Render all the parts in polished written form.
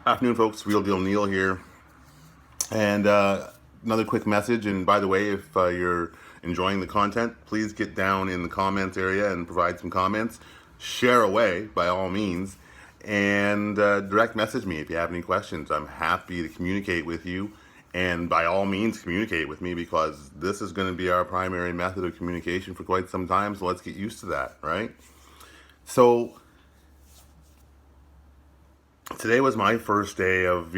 Afternoon, folks. Real Deal Neil here. And another quick message. And by the way, if you're enjoying the content, please get down in the comments area and provide some comments. Share away by all means. And direct message me if you have any questions. I'm happy to communicate with you. And by all means, communicate with me because this is going to be our primary method of communication for quite some time. So let's get used to that, right? So today was my first day of,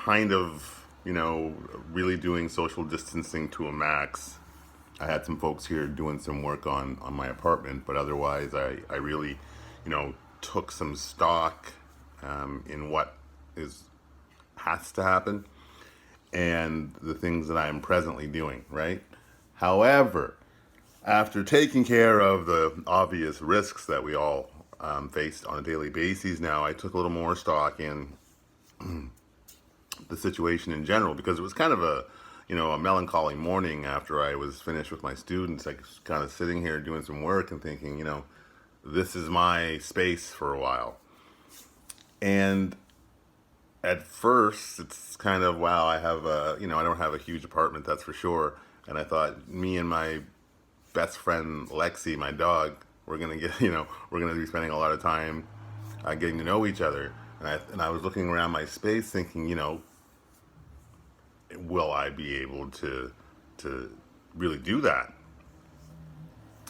kind of, really doing social distancing to a max. I had some folks here doing some work on my apartment, but otherwise I really, took some stock in what has to happen and the things that I am presently doing, right? However, after taking care of the obvious risks that we all face on a daily basis now, I took a little more stock in the situation in general because it was kind of a melancholy morning after I was finished with my students. I was kind of sitting here doing some work and thinking, this is my space for a while. And at first, it's kind of, wow, I have I don't have a huge apartment, that's for sure. And I thought me and my best friend Lexi, my dog, we're gonna get, we're gonna be spending a lot of time getting to know each other. And I was looking around my space, thinking, will I be able to really do that?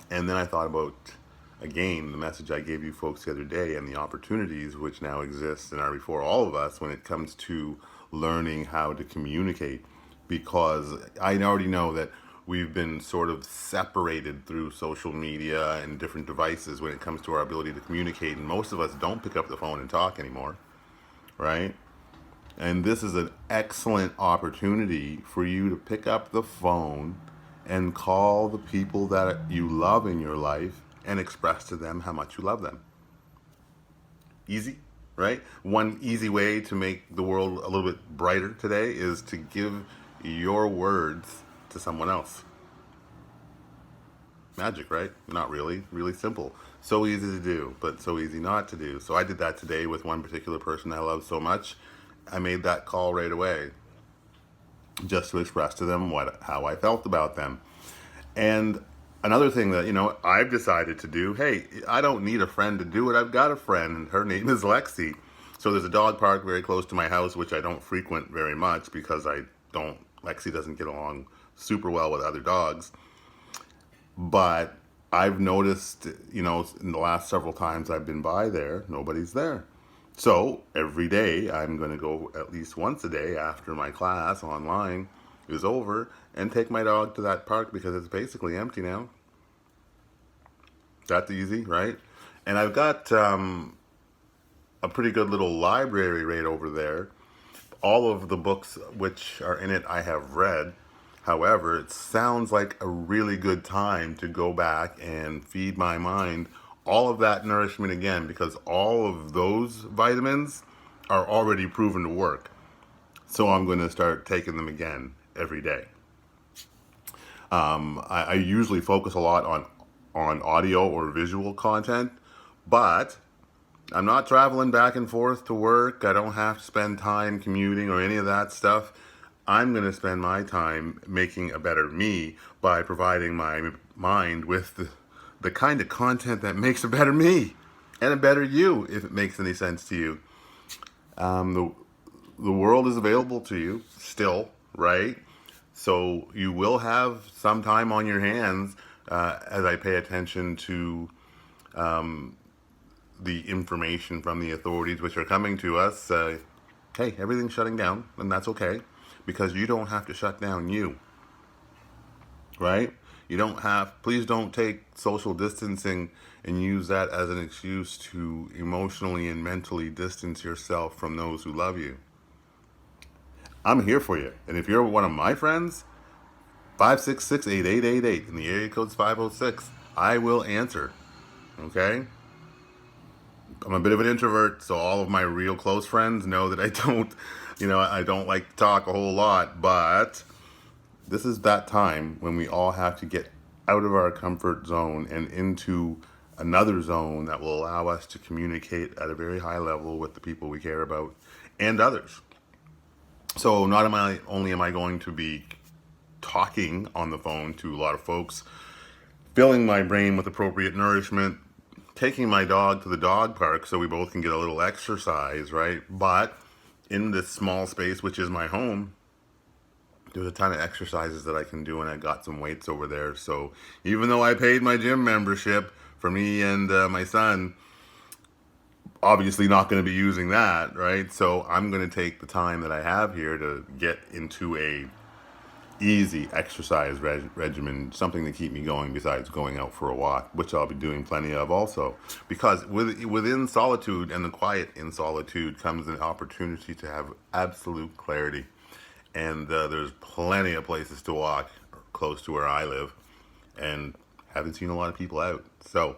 And then I thought about again the message I gave you folks the other day and the opportunities which now exist and are before all of us when it comes to learning how to communicate. Because I already know that we've been sort of separated through social media and different devices when it comes to our ability to communicate, and most of us don't pick up the phone and talk anymore, right? And this is an excellent opportunity for you to pick up the phone and call the people that you love in your life and express to them how much you love them. Easy, right? One easy way to make the world a little bit brighter today is to give your words to someone else. Magic, right? Not really. Really simple. So easy to do, but so easy not to do. So I did that today with one particular person I love so much. I made that call right away just to express to them how I felt about them. And another thing that, I've decided to do, hey, I don't need a friend to do it. I've got a friend, and her name is Lexi. So there's a dog park very close to my house, which I don't frequent very much because Lexi doesn't get along super well with other dogs. But I've noticed, in the last several times I've been by there, nobody's there. So every day I'm going to go at least once a day after my class online is over and take my dog to that park because it's basically empty now. That's easy, right? And I've got a pretty good little library right over there. All of the books which are in it I have read. However, it sounds like a really good time to go back and feed my mind all of that nourishment again, because all of those vitamins are already proven to work. So I'm going to start taking them again every day. I usually focus a lot on audio or visual content, but I'm not traveling back and forth to work. I don't have to spend time commuting or any of that stuff. I'm going to spend my time making a better me by providing my mind with the kind of content that makes a better me and a better you, if it makes any sense to you. The world is available to you still, right? So you will have some time on your hands as I pay attention to the information from the authorities which are coming to us. Hey, everything's shutting down, and that's okay, because you don't have to shut down you, right? Please don't take social distancing and use that as an excuse to emotionally and mentally distance yourself from those who love you. I'm here for you. And if you're one of my friends, 566-8888, and the area code's 506, I will answer. Okay? I'm a bit of an introvert, so all of my real close friends know that I don't like to talk a whole lot, but this is that time when we all have to get out of our comfort zone and into another zone that will allow us to communicate at a very high level with the people we care about and others. So not only am I going to be talking on the phone to a lot of folks, filling my brain with appropriate nourishment, taking my dog to the dog park so we both can get a little exercise, right? But in this small space, which is my home, there's a ton of exercises that I can do, and I got some weights over there. So even though I paid my gym membership for me and my son, obviously not going to be using that, right? So I'm going to take the time that I have here to get into a easy exercise regimen, something to keep me going besides going out for a walk, which I'll be doing plenty of also. Because within solitude and the quiet in solitude comes an opportunity to have absolute clarity. And there's plenty of places to walk close to where I live, and haven't seen a lot of people out. So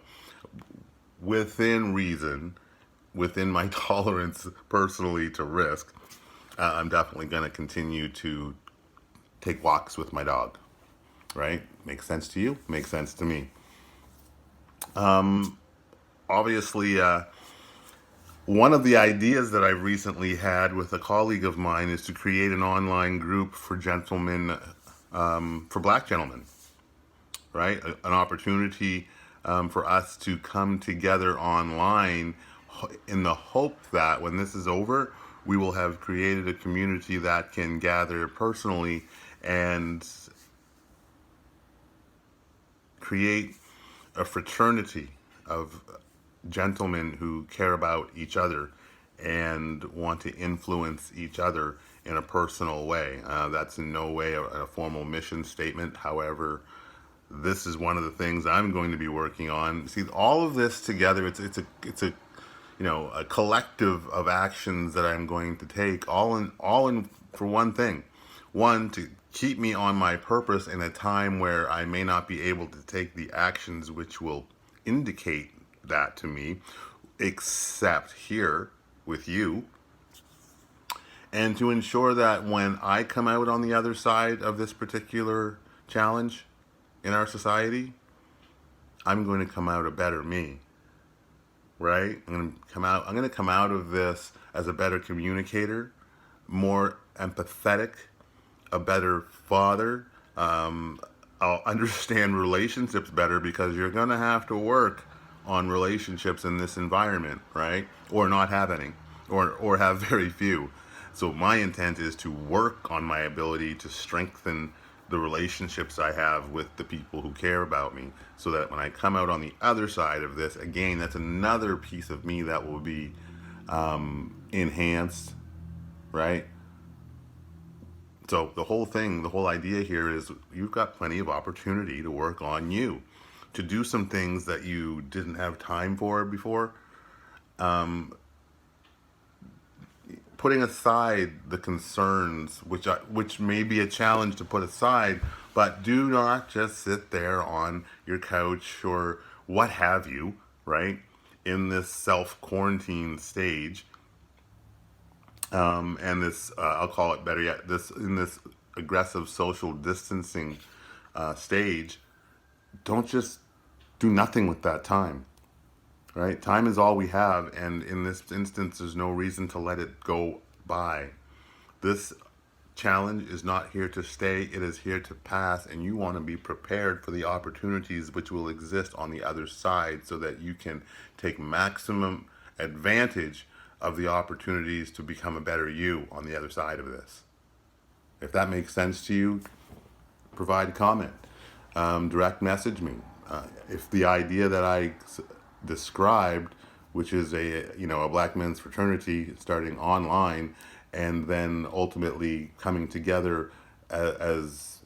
within reason, within my tolerance personally to risk, I'm definitely going to continue to take walks with my dog, right? Makes sense to you? Makes sense to me. Obviously, one of the ideas that I've recently had with a colleague of mine is to create an online group for gentlemen, for black gentlemen, right? An opportunity for us to come together online in the hope that when this is over, we will have created a community that can gather personally and create a fraternity of gentlemen who care about each other and want to influence each other in a personal way. That's in no way a formal mission statement. However, this is one of the things I'm going to be working on. See, all of this together, it's a a collective of actions that I'm going to take, all in for one thing. One, to keep me on my purpose in a time where I may not be able to take the actions which will indicate that to me, except here with you, and to ensure that when I come out on the other side of this particular challenge in our society, I'm going to come out a better me, right? I'm going to come out of this as a better communicator, more empathetic, a better father. I'll understand relationships better because you're going to have to work on relationships in this environment, right? Or not have any, or have very few. So my intent is to work on my ability to strengthen the relationships I have with the people who care about me, so that when I come out on the other side of this, again, that's another piece of me that will be enhanced, right? So the whole thing, the whole idea here is you've got plenty of opportunity to work on you, to do some things that you didn't have time for before. Putting aside the concerns, which may be a challenge to put aside, but do not just sit there on your couch or what have you, right? In this self quarantine stage, and this I'll call it better yet, this in this aggressive social distancing stage. Don't just do nothing with that time, right? Time is all we have, and in this instance, there's no reason to let it go by. This challenge is not here to stay, it is here to pass, and you want to be prepared for the opportunities which will exist on the other side so that you can take maximum advantage of the opportunities to become a better you on the other side of this. If that makes sense to you, provide a comment. Direct message me. If the idea that I described, which is a black men's fraternity starting online, and then ultimately coming together as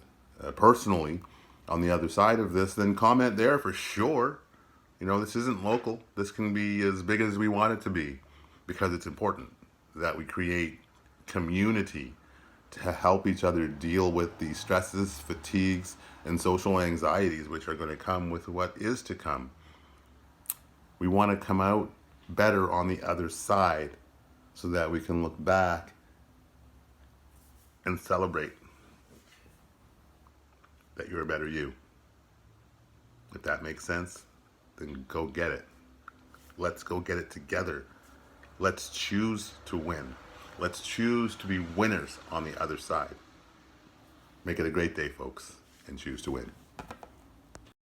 personally on the other side of this, then comment there for sure. This isn't local. This can be as big as we want it to be, because it's important that we create community to help each other deal with the stresses, fatigues, and social anxieties which are going to come with what is to come. We want to come out better on the other side so that we can look back and celebrate that you're a better you. If that makes sense, then go get it. Let's go get it together. Let's choose to win. Let's choose to be winners on the other side. Make it a great day, folks, and choose to win.